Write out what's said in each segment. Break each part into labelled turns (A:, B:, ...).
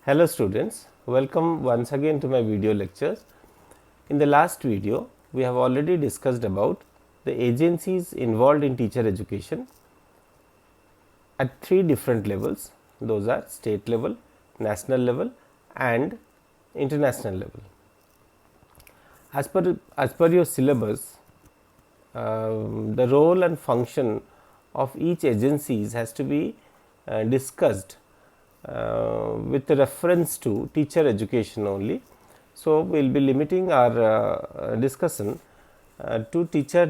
A: Hello students, welcome once again to my video lectures. In the last video, we have already discussed about the agencies involved in teacher education at three different levels. Those are state level, national level and international level. As per your syllabus, the role and function of each agencies has to be discussed with reference to teacher education only. So, we will be limiting our discussion to teacher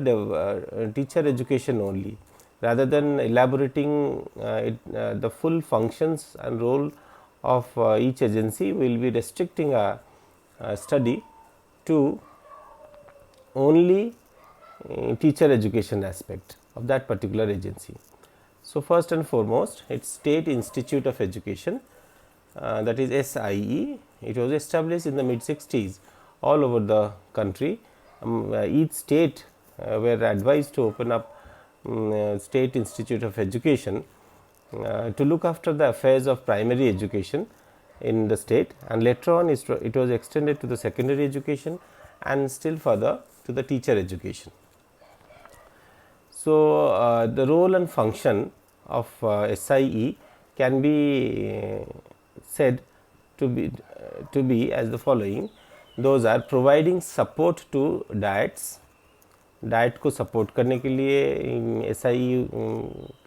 A: education only, rather than elaborating the full functions and role of each agency. We will be restricting our study to only teacher education aspect of that particular agency. So, first and foremost, it is State Institute of Education, that is SIE. It was established in the mid 60s all over the country. Each state were advised to open up State Institute of Education to look after the affairs of primary education in the state, and later on it was extended to the secondary education and still further to the teacher education. So, the role and function of SIE can be said to be as the following. Those are providing support to diets. Diet को support करने के लिए SIE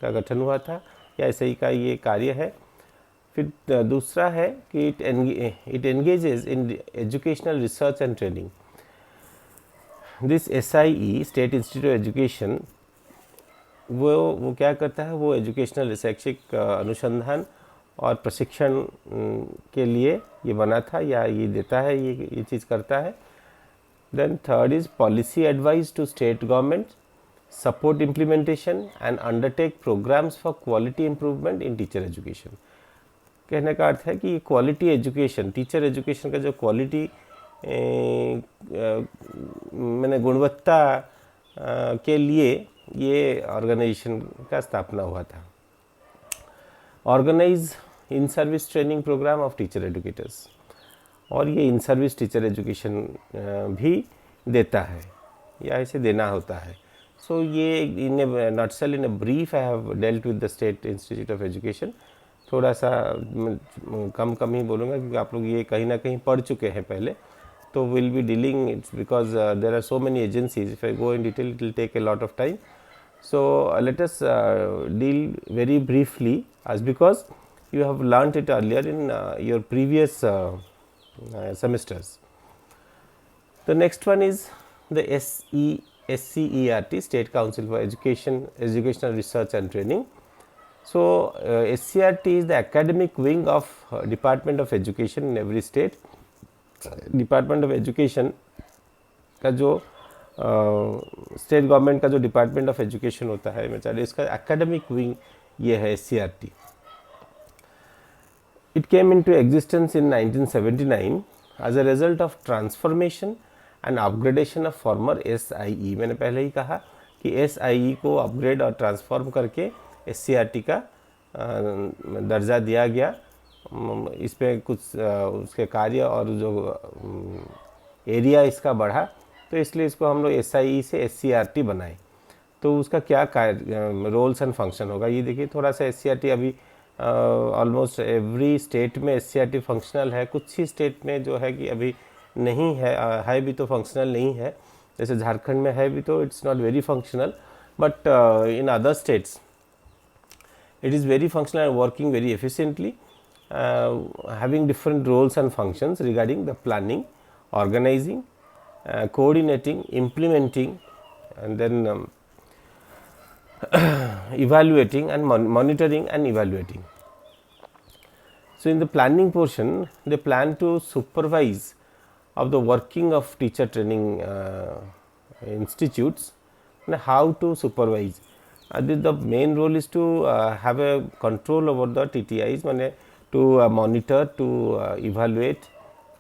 A: का गठन हुआ था या SIE का ये कार्य है. फिर दूसरा है कि it engages in educational research and training. This SIE state institute of education वो क्या करता है, वो एजुकेशनल शैक्षिक अनुसंधान और प्रशिक्षण के लिए ये बना था या ये देता है, ये चीज़ करता है. Then third is policy advice to state government, support implementation and undertake programmes for quality improvement in teacher education. कहने का अर्थ है कि क्वालिटी एजुकेशन, टीचर एजुकेशन का जो क्वालिटी मैंने गुणवत्ता के लिए ये ऑर्गेनाइजेशन का स्थापना हुआ था. Organise in service training programme of teacher educators, और ये इन सर्विस टीचर एजुकेशन भी देता है या इसे देना होता है. सो ये in a nutshell, in a brief, I have dealt with the state institute of education. थोड़ा सा कम ही बोलूँगा क्योंकि आप लोग ये कहीं ना कहीं पढ़ चुके हैं पहले. तो will be dealing, it's because there are so many agencies. If I go in detail it will take a lot of time. So, let us deal very briefly, as because you have learnt it earlier in your previous semesters. The next one is the SCERT, State Council for Education, Educational Research and Training. So, SCERT is the academic wing of Department of Education in every state. Department of Education का जो state government का जो department of education होता है मेचारे, इसका academic wing ये है SCERT. It came into existence in 1979 as a result of transformation and upgradation of former SIE. मैंने पहले ही कहा कि SIE को अपग्रेड और ट्रांसफॉर्म करके SCERT का दर्जा दिया गया. इस पर कुछ उसके कार्य और जो एरिया इसका बढ़ा, तो इसलिए इसको हम लोग SIE से SCERT बनाए. तो उसका क्या रोल्स एंड फंक्शन होगा, ये देखिए. थोड़ा सा SCERT अभी ऑलमोस्ट एवरी स्टेट में SCERT फंक्शनल है. कुछ ही स्टेट में जो है कि अभी नहीं है भी तो फंक्शनल नहीं है. जैसे झारखंड में है भी तो it's not very functional, but in other states it is very functional and working very efficiently, having different roles and functions regarding the planning, organizing, coordinating, implementing, and then evaluating and monitoring and evaluating. So, in the planning portion, they plan to supervise of the working of teacher training institutes. And how to supervise? The main role is to have a control over the TTIs, to monitor, to evaluate,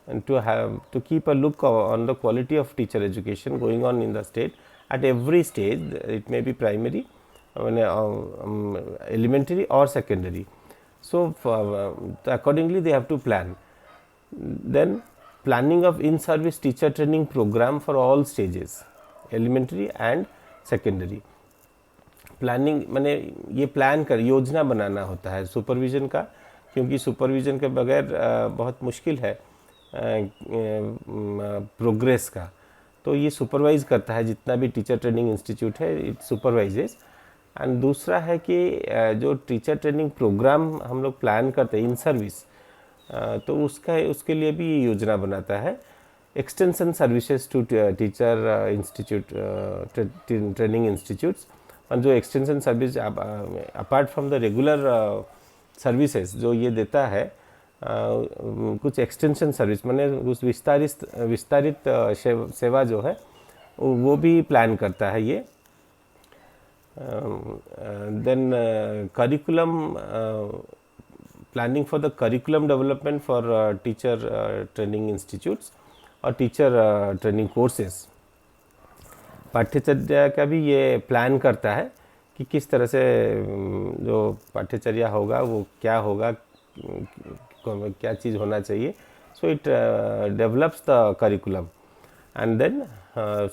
A: and to keep a look on the quality of teacher education going on in the state at every stage. It may be primary, elementary or secondary. So, accordingly they have to plan. Then planning of in-service teacher training program for all stages, elementary and secondary. Planning माने ये plan कर योजना बनाना होता है supervision का, क्योंकि supervision के बगैर बहुत मुश्किल है प्रोग्रेस का। तो ये सुपरवाइज़ करता है जितना भी टीचर ट्रेनिंग इंस्टीट्यूट है, इट सुपरवाइजेस। एंड दूसरा है कि जो टीचर ट्रेनिंग प्रोग्राम हम लोग प्लान करते हैं इन सर्विस, तो उसके लिए भी ये योजना बनाता है। Extension services to teacher institute training institutes, और जो extension service apart from the regular services जो ये देता है, कुछ एक्सटेंशन सर्विस माने कुछ विस्तारित सेवा जो है वो भी प्लान करता है ये। Then curriculum, planning for the curriculum development for teacher training institutes और टीचर ट्रेनिंग कोर्सेस। पाठ्यचर्या का भी ये प्लान करता है कि किस तरह से जो पाठ्यचर्या होगा वो क्या होगा, क्या चीज़ होना चाहिए। So it develops the curriculum and then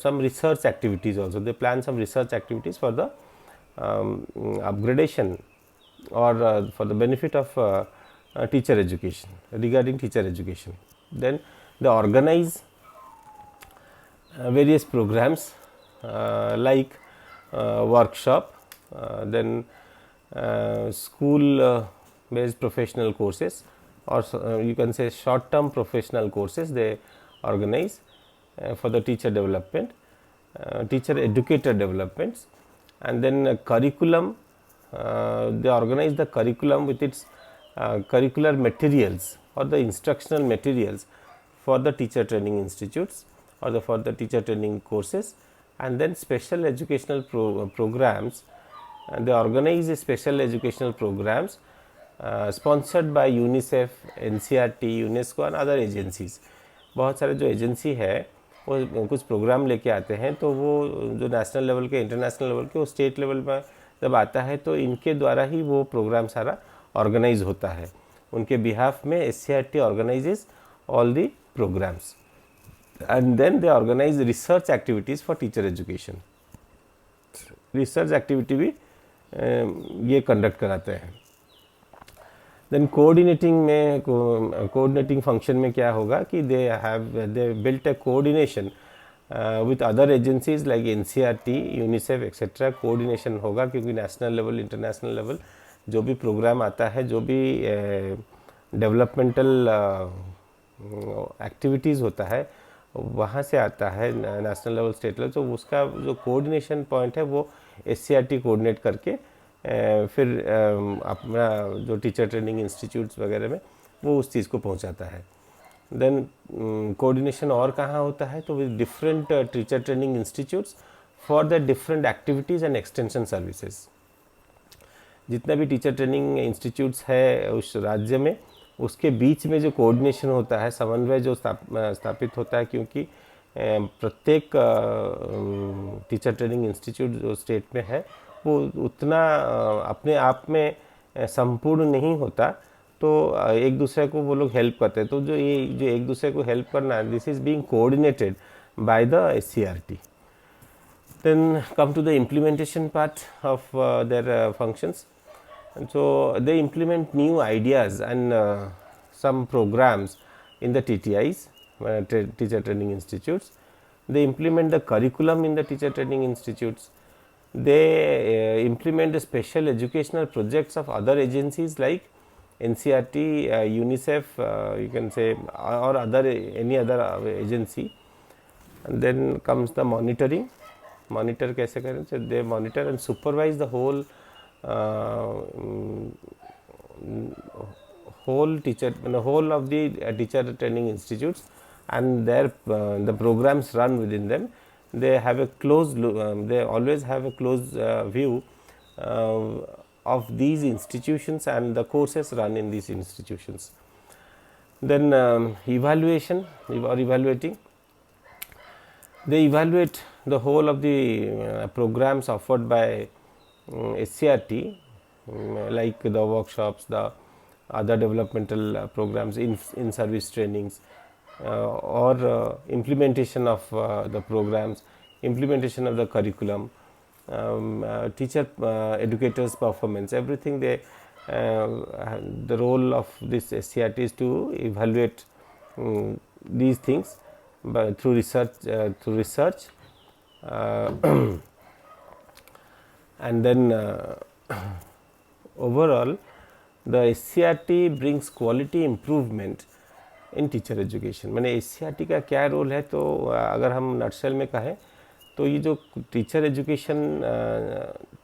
A: some research activities also. They plan some research activities for the upgradation or for the benefit of teacher education, regarding teacher education. Then they organize various programs like workshop, then school based professional courses, or you can say short term professional courses they organize for the teacher development, teacher educator developments. And then curriculum, they organize the curriculum with its curricular materials or the instructional materials for the teacher training institutes or for the teacher training courses. And then special educational programs, they organize special educational programs sponsored by UNICEF, NCERT, UNESCO and other agencies. बहुत सारे जो agency है वो कुछ programme लेके आते हैं, तो वो जो नेशनल लेवल के, इंटरनेशनल लेवल के, वो स्टेट लेवल में जब आता है तो इनके द्वारा ही वो प्रोग्राम सारा ऑर्गेनाइज होता है। उनके बिहाफ में SCERT organises all the programmes and then they organise research activities for teacher education. Research activity भी ये कंडक्ट कराते हैं। देन कोऑर्डिनेटिंग फंक्शन में क्या होगा कि they built A coordination with other agencies like NCERT, UNICEF etcetera. Coordination होगा क्योंकि नेशनल लेवल, इंटरनेशनल लेवल जो भी प्रोग्राम आता है, जो भी डेवलपमेंटल एक्टिविटीज़ होता है वहाँ से आता है, नेशनल लेवल, स्टेट लेवल, तो उसका जो कोऑर्डिनेशन पॉइंट है वो SCERT कोऑर्डिनेट करके फिर अपना जो टीचर ट्रेनिंग इंस्टीट्यूट्स वगैरह में वो उस चीज़ को पहुंचाता है। देन कोऑर्डिनेशन और कहाँ होता है, तो with different teacher training institutes for the different activities and extension services. जितना भी टीचर ट्रेनिंग इंस्टीट्यूट्स है उस राज्य में, उसके बीच में जो कोऑर्डिनेशन होता है, समन्वय जो स्थापित होता है, क्योंकि प्रत्येक टीचर ट्रेनिंग इंस्टीट्यूट जो स्टेट में है वो उतना अपने आप में संपूर्ण नहीं होता, तो एक दूसरे को वो लोग हेल्प करते हैं। तो जो एक दूसरे को हेल्प करना, this is being coordinated by the SCERT। Then come to the implementation part of their functions. So they implement new ideas and some programs in the TTIs, teacher training institutes. They implement the curriculum in the teacher training institutes. They implement the special educational projects of other agencies like NCERT, UNICEF, you can say, or any other agency. And then comes the monitoring. Monitor कैसे करें? So they monitor and supervise the whole whole of the teacher training institutes, and their the programs run within them. They have a close they always have a close view of these institutions and the courses run in these institutions. Then evaluation or evaluating, they evaluate the whole of the programs offered by SCERT, like the workshops, the other developmental programs, in service trainings, or implementation of the programs, implementation of the curriculum, teacher educators performance, everything they the role of this SCRT is to evaluate these things through research and then overall the SCRT brings quality improvement in teacher education. मैंने SCRT का क्या role है, तो अगर हम nutshell में कहें तो ये जो टीचर एजुकेशन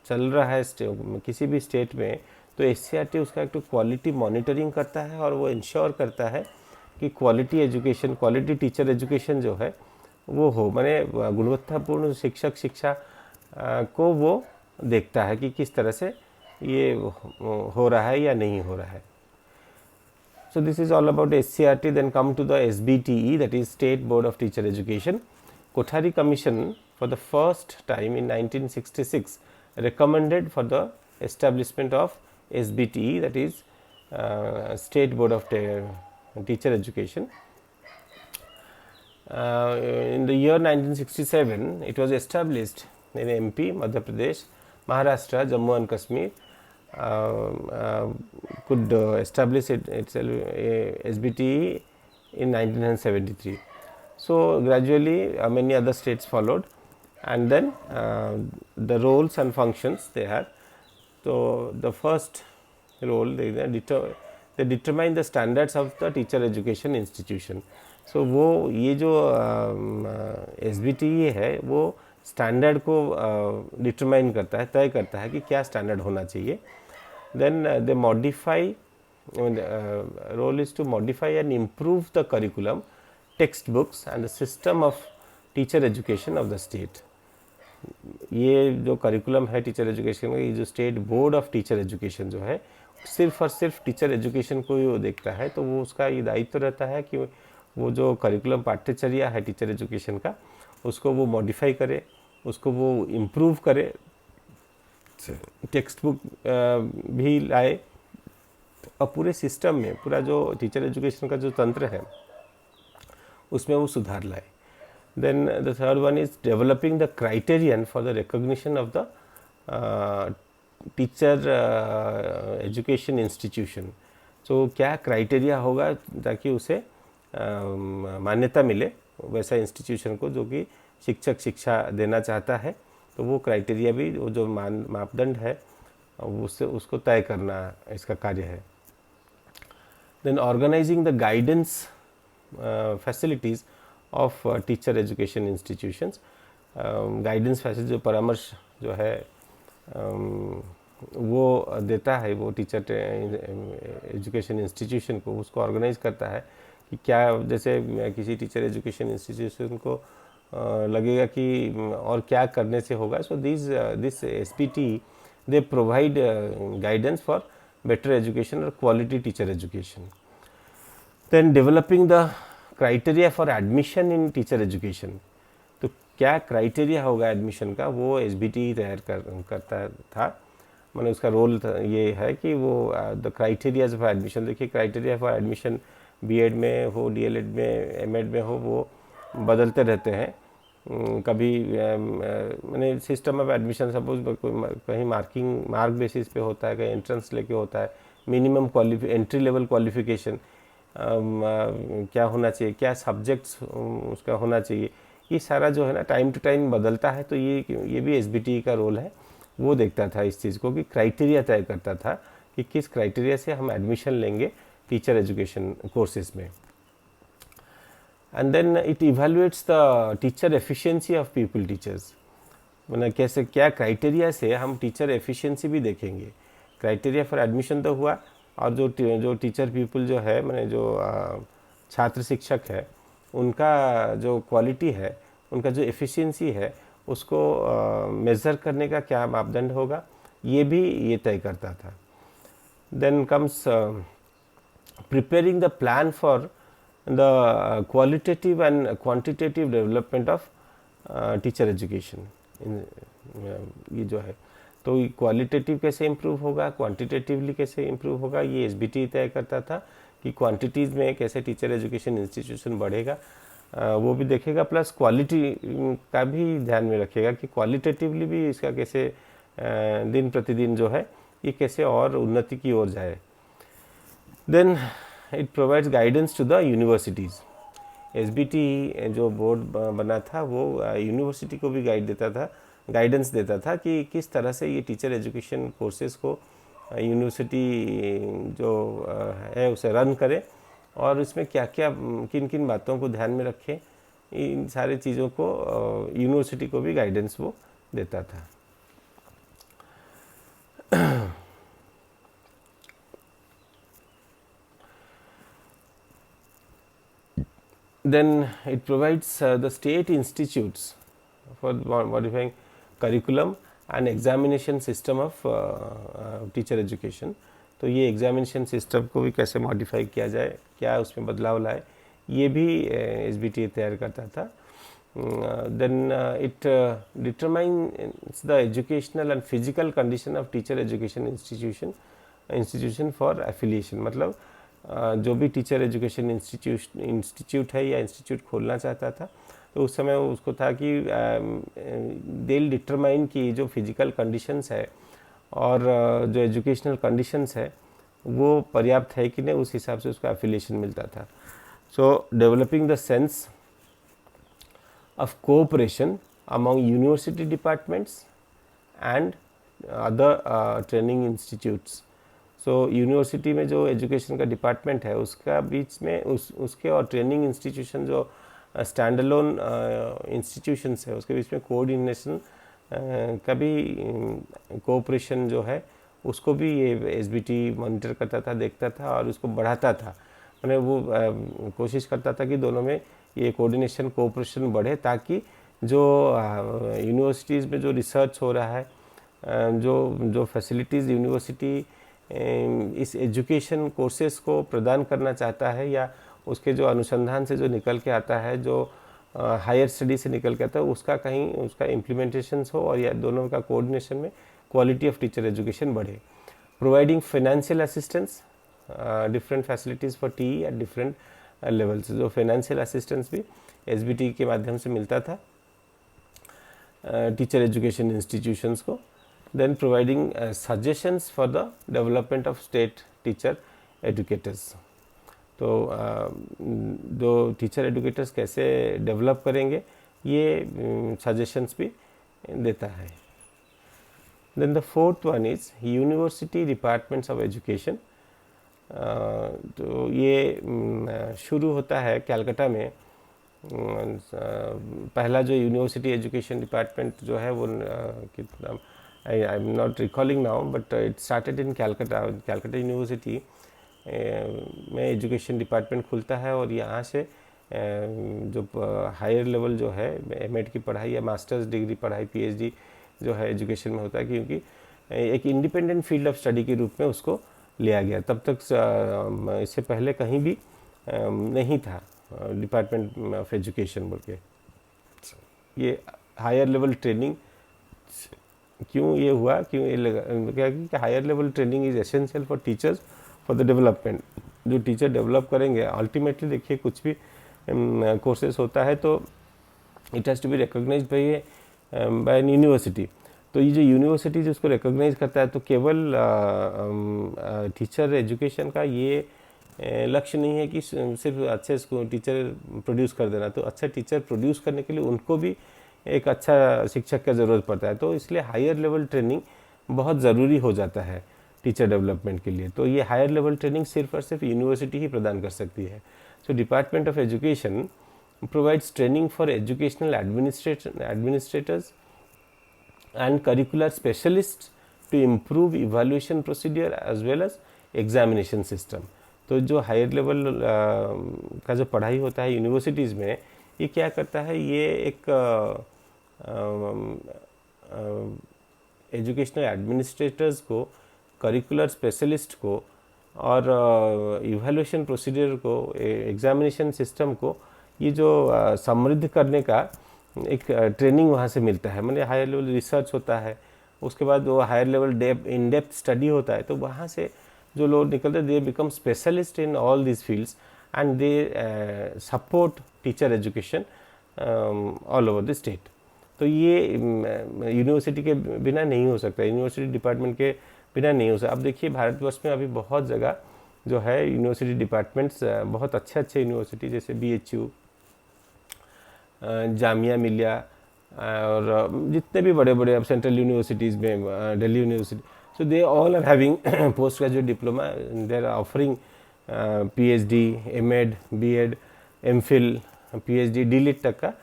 A: चल रहा है किसी भी स्टेट में, तो SCRT उसका एक तो क्वालिटी मॉनिटरिंग करता है और वो इंश्योर करता है कि quality education, quality teacher education जो है वो हो, माने गुणवत्तापूर्ण शिक्षा को वो देखता है कि किस तरह से ये हो रहा है या नहीं हो रहा है। So this is all about SCRT. Then come to the SBTE, that is State Board of Teacher Education. Kothari Commission for the first time in 1966 recommended for the establishment of SBTE, that is State Board of Teacher Education. In the year 1967 it was established in MP, Madhya Pradesh, Maharashtra, Jammu and Kashmir could establish itself SBTE in 1973. So gradually many other states followed, and then the roles and functions they had. So the first role they determine the standards of the teacher education institution. So वो ये जो SBTE है वो standard को determine करता है, तय करता है कि क्या स्टैंडर्ड होना चाहिए। Then they modify, role is to modify and improve the curriculum, textbooks and the system of teacher education of the state. ये जो करिकुलम है टीचर एजुकेशन का, ये जो state board of teacher education जो है सिर्फ और सिर्फ टीचर एजुकेशन को ही वो देखता है, तो वो उसका ये दायित्व रहता है कि वो जो करिकुलम पाठ्यचर्या है टीचर एजुकेशन का उसको वो मॉडिफाई करे, उसको वो इम्प्रूव करे, टेक्स्ट बुक भी लाए और पूरे सिस्टम में, पूरा जो टीचर एजुकेशन का जो तंत्र है उसमें वो सुधार लाए। Then the third one is developing the criterion for the recognition of the teacher education institution. तो क्या क्राइटेरिया होगा ताकि उसे मान्यता मिले वैसा इंस्टीट्यूशन को जो कि शिक्षक शिक्षा देना चाहता है, तो वो क्राइटेरिया भी वो जो मापदंड है उससे उसको तय करना इसका कार्य है। Then organising the guidance facilities of teacher education institutions. Guidance facility जो परामर्श जो है वो देता है वो टीचर एजुकेशन इंस्टीट्यूशन को, उसको ऑर्गेनाइज करता है कि क्या, जैसे किसी टीचर एजुकेशन इंस्टीट्यूशन को लगेगा कि और क्या करने से होगा, so this SBT they provide guidance for better education और quality teacher education. Then developing the criteria for admission in teacher education. तो क्या क्राइटेरिया होगा एडमिशन का, वो SBT तैयार करता था। मैंने उसका रोल ये है कि वो द क्राइटेरियाज फॉर एडमिशन, देखिए क्राइटेरिया फॉर एडमिशन B.Ed में हो, D.LED में, M.Ed में हो, वो बदलते रहते हैं। कभी मैंने सिस्टम ऑफ एडमिशन सपोज कहीं मार्क बेसिस पे होता है, कहीं एंट्रेंस लेके होता है, मिनिमम एंट्री लेवल क्वालिफिकेशन क्या होना चाहिए, क्या सब्जेक्ट्स उसका होना चाहिए, ये सारा जो है ना टाइम टू टाइम बदलता है। तो ये भी SBT का रोल है, वो देखता था इस चीज़ को कि क्राइटेरिया तय करता था कि किस क्राइटेरिया से हम एडमिशन लेंगे टीचर एजुकेशन कोर्सेज में। And then it evaluates the teacher efficiency of people teachers. मतलब कैसे, क्या क्राइटेरिया से हम टीचर एफिशिएंसी भी देखेंगे। क्राइटेरिया फॉर एडमिशन तो हुआ, और जो टीचर पीपल जो है, मैंने जो छात्र शिक्षक है, उनका जो क्वालिटी है, उनका जो एफिशिएंसी है, उसको मेज़र करने का क्या मापदंड होगा, ये भी ये तय करता था। Then comes preparing the plan for the qualitative and quantitative development of teacher education. ये जो है, तो क्वालिटेटिव कैसे इम्प्रूव होगा, क्वांटिटेटिवली कैसे इम्प्रूव होगा, ये एसबीटी तय करता था कि क्वांटिटीज़ में कैसे टीचर एजुकेशन इंस्टीट्यूशन बढ़ेगा वो भी देखेगा, प्लस क्वालिटी का भी ध्यान में रखेगा कि क्वालिटेटिवली भी इसका कैसे दिन प्रतिदिन जो है ये कैसे और उन्नति की ओर जाए। Then it provides guidance to the universities. SBT जो बोर्ड बना था वो यूनिवर्सिटी को भी गाइडेंस देता था कि किस तरह से ये टीचर एजुकेशन कोर्सेज़ को यूनिवर्सिटी जो है उसे रन करे और इसमें क्या क्या किन किन बातों को ध्यान में रखें, इन सारी चीज़ों को यूनिवर्सिटी को भी गाइडेंस वो देता था। Then it provides the state institutes for modifying curriculum and examination system of teacher education। तो ये एग्जामिनेशन सिस्टम को भी कैसे मॉडिफाई किया जाए, क्या उसमें बदलाव लाए, ये भी एसबीटी तैयार करता था। Then it determines the educational and physical condition of teacher education institution for affiliation. मतलब जो भी टीचर एजुकेशन इंस्टीट्यूट है या इंस्टीट्यूट खोलना चाहता था तो उस समय उसको था कि दे विल डिटरमाइन कि जो फिजिकल कंडीशंस है और जो एजुकेशनल कंडीशंस है वो पर्याप्त है कि नहीं, उस हिसाब से उसका एफिलिएशन मिलता था। So developing the sense of cooperation among university departments and other training institutes. So university में जो एजुकेशन का डिपार्टमेंट है उसका बीच में उसके और ट्रेनिंग इंस्टीट्यूशन जो स्टैंड अलोन इंस्टीट्यूशंस है उसके बीच में कोऑर्डिनेशन का भी कोऑपरेशन जो है उसको भी ये एसबीटी मॉनिटर करता था, देखता था और उसको बढ़ाता था। मैंने वो कोशिश करता था कि दोनों में ये कोऑर्डिनेशन कोऑपरेशन बढ़े ताकि जो यूनिवर्सिटीज़ में जो रिसर्च हो रहा है, जो फैसिलिटीज़ यूनिवर्सिटी इस एजुकेशन कोर्सेज़ को प्रदान करना चाहता है या उसके जो अनुसंधान से जो निकल के आता है, जो हायर स्टडी से निकल के आता है, उसका कहीं उसका इम्प्लीमेंटेशंस हो और या दोनों का कोऑर्डिनेशन में क्वालिटी ऑफ टीचर एजुकेशन बढ़े। Providing financial assistance, different facilities for T at different levels. जो फाइनेंशियल असिस्टेंस भी एसबीटी के माध्यम से मिलता था टीचर एजुकेशन इंस्टीट्यूशंस को। Then providing suggestions for the development of state teacher educators. तो जो टीचर एजुकेटर्स कैसे डेवलप करेंगे ये सजेशंस भी देता है। Then the fourth one is university departments of education. तो ये शुरू होता है कैलकाटा में। पहला जो यूनिवर्सिटी एजुकेशन डिपार्टमेंट जो है वो कितना I am not recalling now, but it started in Calcutta university में एजुकेशन डिपार्टमेंट खुलता है और यहाँ से जो हायर लेवल जो है एमएड की पढ़ाई या मास्टर्स डिग्री पढ़ाई पीएचडी जो है एजुकेशन में होता है, क्योंकि एक इंडिपेंडेंट फील्ड ऑफ स्टडी के रूप में उसको लिया गया। तब तक इससे पहले कहीं भी नहीं था डिपार्टमेंट ऑफ एजुकेशन बोल के। ये हायर लेवल ट्रेनिंग क्यों ये हुआ, क्यों ये लगा क्या कि higher level training is essential for teachers for the development. जो टीचर डेवलप करेंगे अल्टीमेटली, देखिए कुछ भी कोर्सेज होता है तो it has to be recognised by an university. तो ये जो यूनिवर्सिटी जो उसको रिकॉग्नाइज करता है तो केवल टीचर एजुकेशन का ये लक्ष्य नहीं है कि सिर्फ अच्छे टीचर प्रोड्यूस कर देना। तो अच्छा टीचर प्रोड्यूस करने के लिए उनको भी एक अच्छा शिक्षक का ज़रूरत पड़ता है। तो इसलिए हायर लेवल ट्रेनिंग बहुत ज़रूरी हो जाता है टीचर डेवलपमेंट के लिए। तो ये हायर लेवल ट्रेनिंग सिर्फ और सिर्फ यूनिवर्सिटी ही प्रदान कर सकती है। So department of education provides training for educational administrators and curricular specialists to improve evaluation procedure as well as examination system। तो जो हायर लेवल का जो पढ़ाई होता है यूनिवर्सिटीज़ में, ये क्या करता है, ये एक एजुकेशनल एडमिनिस्ट्रेटर्स को, करिकुलर स्पेशलिस्ट को और इवैल्यूएशन प्रोसीजर को, एग्जामिनेशन सिस्टम को ये जो समृद्ध करने का एक ट्रेनिंग वहाँ से मिलता है। माने हायर लेवल रिसर्च होता है उसके बाद वो higher level in depth study होता है, तो वहाँ से जो लोग निकलते they become specialist in all this fields and they support teacher education all over the state. तो ये यूनिवर्सिटी के बिना नहीं हो सकता, यूनिवर्सिटी डिपार्टमेंट के बिना नहीं हो सकता। अब देखिए भारतवर्ष में अभी बहुत जगह जो है यूनिवर्सिटी डिपार्टमेंट्स, बहुत अच्छे अच्छे यूनिवर्सिटी जैसे BHU, जामिया मिलिया और जितने भी बड़े बड़े अब सेंट्रल यूनिवर्सिटीज़ में, Delhi university, so they all are having post graduate diploma, they are offering PhD, M.Ed, B.Ed, M.Phil, PhD, D.Litt तक का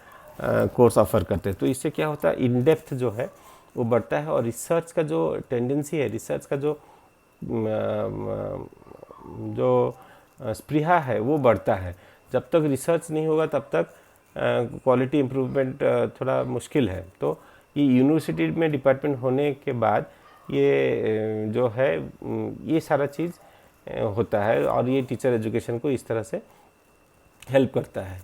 A: कोर्स ऑफर करते हैं। तो इससे क्या होता है, इन डेप्थ जो है वो बढ़ता है और रिसर्च का जो टेंडेंसी है, रिसर्च का जो स्पृहा है वो बढ़ता है। जब तक रिसर्च नहीं होगा तब तक क्वालिटी इम्प्रूवमेंट थोड़ा मुश्किल है। तो ये यूनिवर्सिटी में डिपार्टमेंट होने के बाद ये जो है ये सारा चीज़ होता है और ये टीचर एजुकेशन को इस तरह से हेल्प करता है।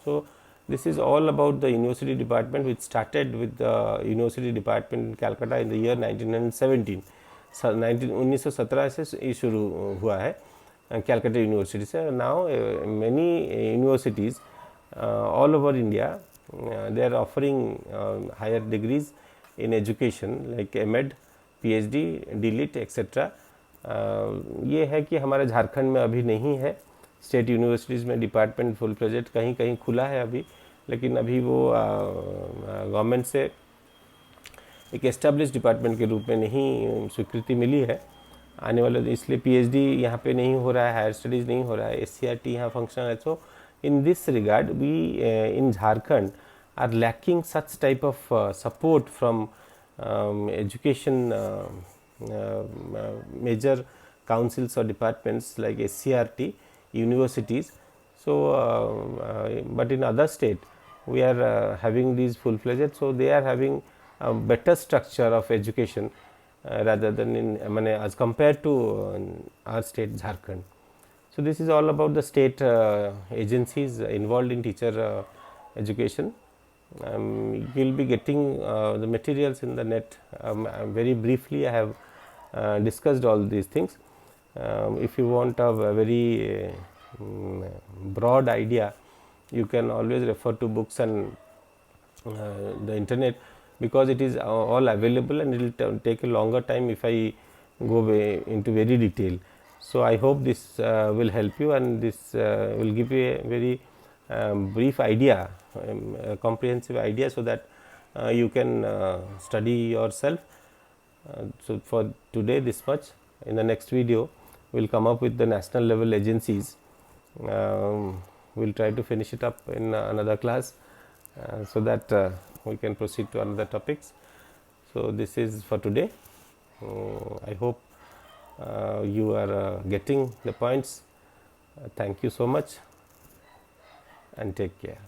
A: So this is all about the university department, which started with the university department in Calcutta in the year 1917. 1917 से ये शुरू हुआ है कैलकाटा यूनिवर्सिटी से। Now many universities all over India, they are offering higher degrees in education like M.Ed, PhD, D.Litt etc. ये है कि हमारे झारखंड में अभी नहीं है। स्टेट यूनिवर्सिटीज़ में डिपार्टमेंट फुल प्रोजेक्ट कहीं कहीं खुला है अभी, लेकिन अभी वो गवर्नमेंट से एक एस्टेब्लिश डिपार्टमेंट के रूप में नहीं स्वीकृति मिली है आने वाले, इसलिए PhD यहाँ पे नहीं हो रहा है, हायर स्टडीज़ नहीं हो रहा है, SCRT यहाँ फंक्शनल है। So in this regard we in Jharkhand are lacking such type of support from education major councils or departments like SCRT, universities. So but in other state we are having these full-fledged, so they are having a better structure of education rather than in as compared to our state Jharkhand. So this is all about the state agencies involved in teacher education. You will be getting the materials in the net. Very briefly I have discussed all these things. If you want a very broad idea, you can always refer to books and the internet, because it is all available and it will take a longer time if I go into very detail. So I hope this will help you, and this will give you a very brief idea, a comprehensive idea, so that you can study yourself. So for today this much. In the next video we will come up with the national level agencies. We will try to finish it up in another class so that we can proceed to another topics. So this is for today. I hope you are getting the points. Thank you so much and take care.